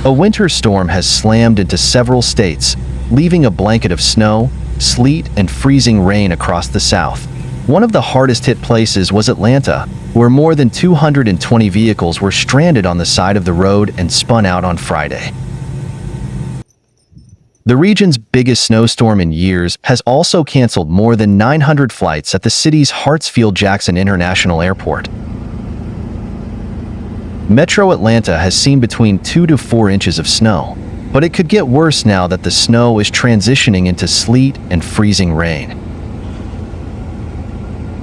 A winter storm has slammed into several states, leaving a blanket of snow, sleet, and freezing rain across the South. One of the hardest-hit places was Atlanta, where more than 220 vehicles were stranded on the side of the road and spun out on Friday. The region's biggest snowstorm in years has also canceled more than 900 flights at the city's Hartsfield-Jackson International Airport. Metro Atlanta has seen between 2 to 4 inches of snow, but it could get worse now that the snow is transitioning into sleet and freezing rain.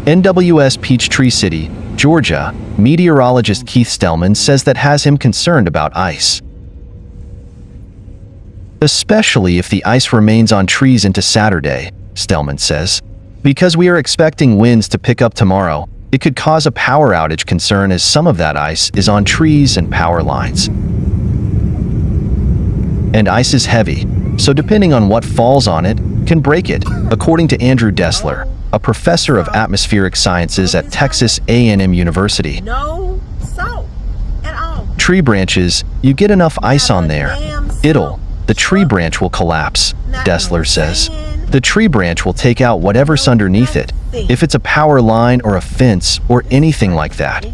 NWS Peachtree City, Georgia, meteorologist Keith Stellman says that has him concerned about ice. Especially if the ice remains on trees into Saturday, Stellman says. Because we are expecting winds to pick up tomorrow, it could cause a power outage concern as some of that ice is on trees and power lines. And ice is heavy, so depending on what falls on it, can break it, according to Andrew Dessler, a professor of atmospheric sciences at Texas A&M University. No salt at all. Tree branches, you get enough ice on there, the tree branch will collapse, Dessler says. The tree branch will take out whatever's underneath it, if it's a power line or a fence or anything like that.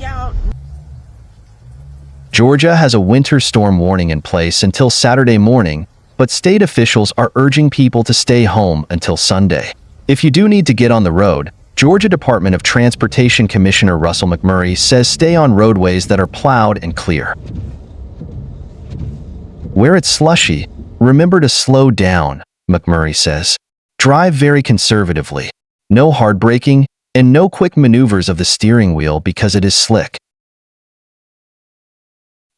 Georgia has a winter storm warning in place until Saturday morning, but state officials are urging people to stay home until Sunday. If you do need to get on the road, Georgia Department of Transportation Commissioner Russell McMurray says stay on roadways that are plowed and clear. Where it's slushy, remember to slow down, McMurray says. Drive very conservatively. No hard braking, and no quick maneuvers of the steering wheel because it is slick.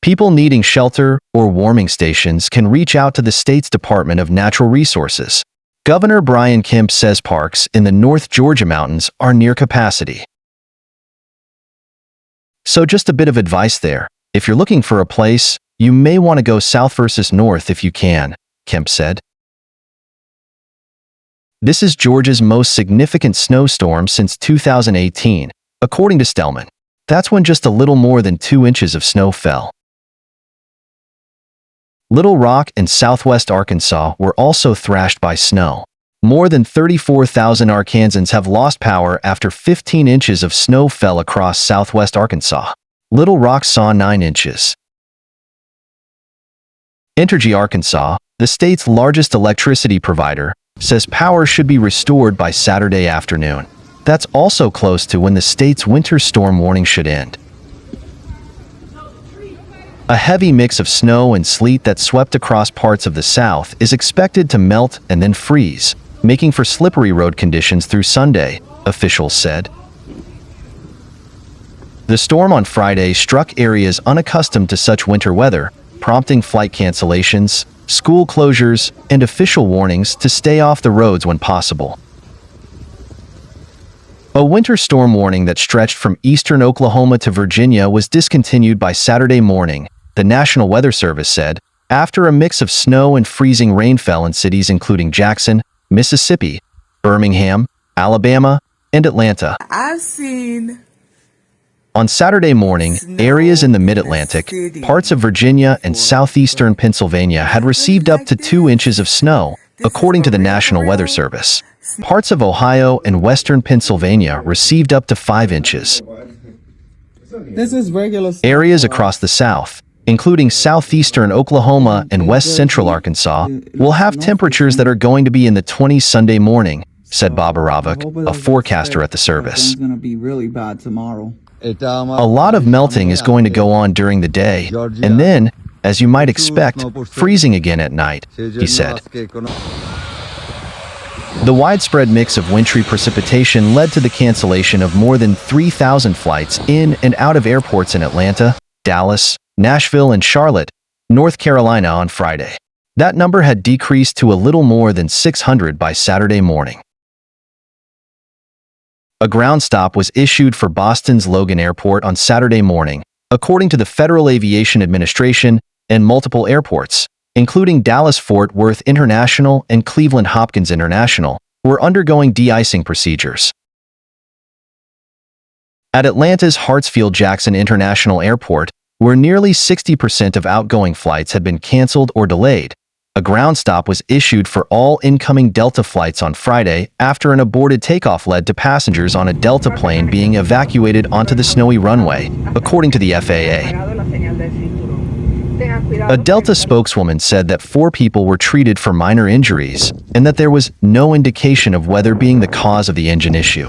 People needing shelter or warming stations can reach out to the state's Department of Natural Resources. Governor Brian Kemp says parks in the North Georgia mountains are near capacity. So just a bit of advice there. If you're looking for a place, you may want to go south versus north if you can, Kemp said. This is Georgia's most significant snowstorm since 2018, according to Stellman. That's when just a little more than 2 inches of snow fell. Little Rock and southwest Arkansas were also thrashed by snow. More than 34,000 Arkansans have lost power after 15 inches of snow fell across southwest Arkansas. Little Rock saw 9 inches. Entergy Arkansas, the state's largest electricity provider, says power should be restored by Saturday afternoon. That's also close to when the state's winter storm warning should end. A heavy mix of snow and sleet that swept across parts of the South is expected to melt and then freeze, making for slippery road conditions through Sunday, officials said. The storm on Friday struck areas unaccustomed to such winter weather, prompting flight cancellations, school closures, and official warnings to stay off the roads when possible. A winter storm warning that stretched from eastern Oklahoma to Virginia was discontinued by Saturday morning, the National Weather Service said, after a mix of snow and freezing rain fell in cities including Jackson, Mississippi, Birmingham, Alabama, and Atlanta. I've seen On Saturday morning, areas in the Mid-Atlantic, parts of Virginia, and southeastern Pennsylvania had received up to 2 inches of snow, according to the National Weather Service. Parts of Ohio and western Pennsylvania received up to 5 inches. This is regular stuff. Areas across the South, including southeastern Oklahoma and west central Arkansas, will have temperatures that are going to be in the 20s Sunday morning, said Bob Aravik, a forecaster at the service. It's going to be really bad tomorrow. A lot of melting is going to go on during the day, and then, as you might expect, freezing again at night, he said. The widespread mix of wintry precipitation led to the cancellation of more than 3,000 flights in and out of airports in Atlanta, Dallas, Nashville, and Charlotte, North Carolina on Friday. That number had decreased to a little more than 600 by Saturday morning. A ground stop was issued for Boston's Logan Airport on Saturday morning, according to the Federal Aviation Administration, and multiple airports, including Dallas-Fort Worth International and Cleveland Hopkins International, were undergoing de-icing procedures. At Atlanta's Hartsfield-Jackson International Airport, where nearly 60% of outgoing flights had been canceled or delayed. A ground stop was issued for all incoming Delta flights on Friday after an aborted takeoff led to passengers on a Delta plane being evacuated onto the snowy runway, according to the FAA. A Delta spokeswoman said that 4 people were treated for minor injuries and that there was no indication of weather being the cause of the engine issue.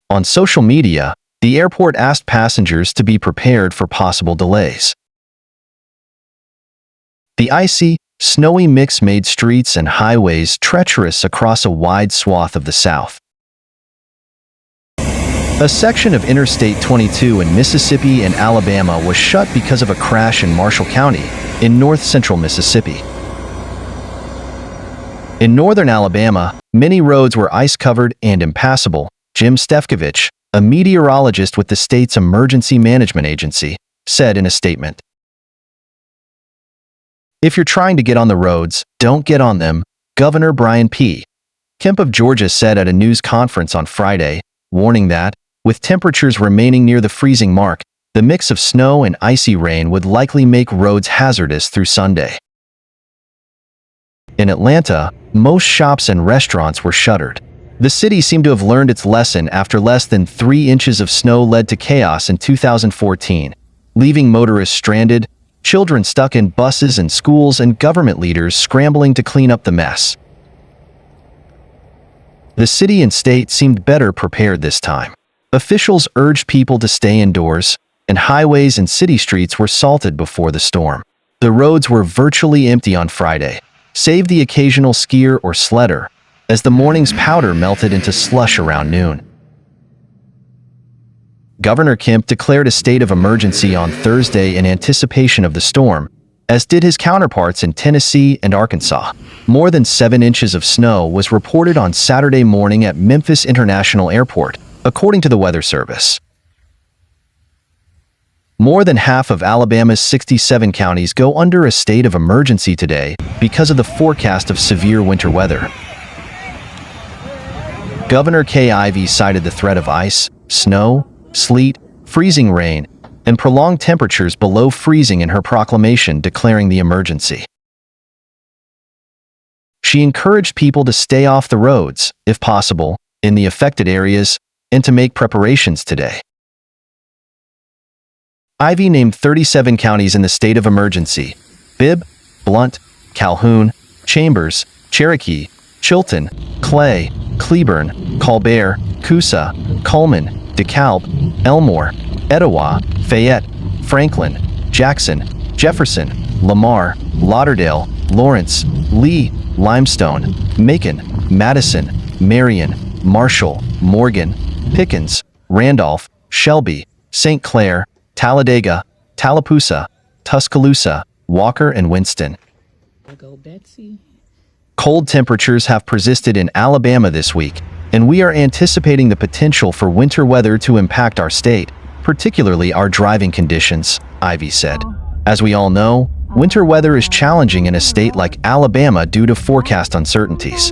On social media, the airport asked passengers to be prepared for possible delays. The icy, snowy mix made streets and highways treacherous across a wide swath of the South. A section of Interstate 22 in Mississippi and Alabama was shut because of a crash in Marshall County, in north-central Mississippi. In northern Alabama, many roads were ice-covered and impassable. Jim Stefkovich, a meteorologist with the state's Emergency Management Agency, said in a statement. "If you're trying to get on the roads, don't get on them," Governor Brian P. Kemp of Georgia said at a news conference on Friday, warning that, with temperatures remaining near the freezing mark, the mix of snow and icy rain would likely make roads hazardous through Sunday. In Atlanta, most shops and restaurants were shuttered. The city seemed to have learned its lesson after less than 3 inches of snow led to chaos in 2014, leaving motorists stranded, children stuck in buses and schools, and government leaders scrambling to clean up the mess. The city and state seemed better prepared this time. Officials urged people to stay indoors, and highways and city streets were salted before the storm. The roads were virtually empty on Friday, save the occasional skier or sledder, as the morning's powder melted into slush around noon. Governor Kemp declared a state of emergency on Thursday in anticipation of the storm, as did his counterparts in Tennessee and Arkansas. More than 7 inches of snow was reported on Saturday morning at Memphis International Airport, according to the Weather Service. More than half of Alabama's 67 counties go under a state of emergency today because of the forecast of severe winter weather. Governor Kay Ivey cited the threat of ice, snow, sleet, freezing rain, and prolonged temperatures below freezing in her proclamation declaring the emergency. She encouraged people to stay off the roads, if possible, in the affected areas, and to make preparations today. Ivey named 37 counties in the state of emergency: Bibb, Blount, Calhoun, Chambers, Cherokee, Chilton, Clay, Cleburne, Colbert, Coosa, Cullman, DeKalb, Elmore, Etowah, Fayette, Franklin, Jackson, Jefferson, Lamar, Lauderdale, Lawrence, Lee, Limestone, Macon, Madison, Marion, Marshall, Morgan, Pickens, Randolph, Shelby, St. Clair, Talladega, Tallapoosa, Tuscaloosa, Walker, and Winston. Cold temperatures have persisted in Alabama this week, and we are anticipating the potential for winter weather to impact our state, particularly our driving conditions, Ivey said. As we all know, winter weather is challenging in a state like Alabama due to forecast uncertainties.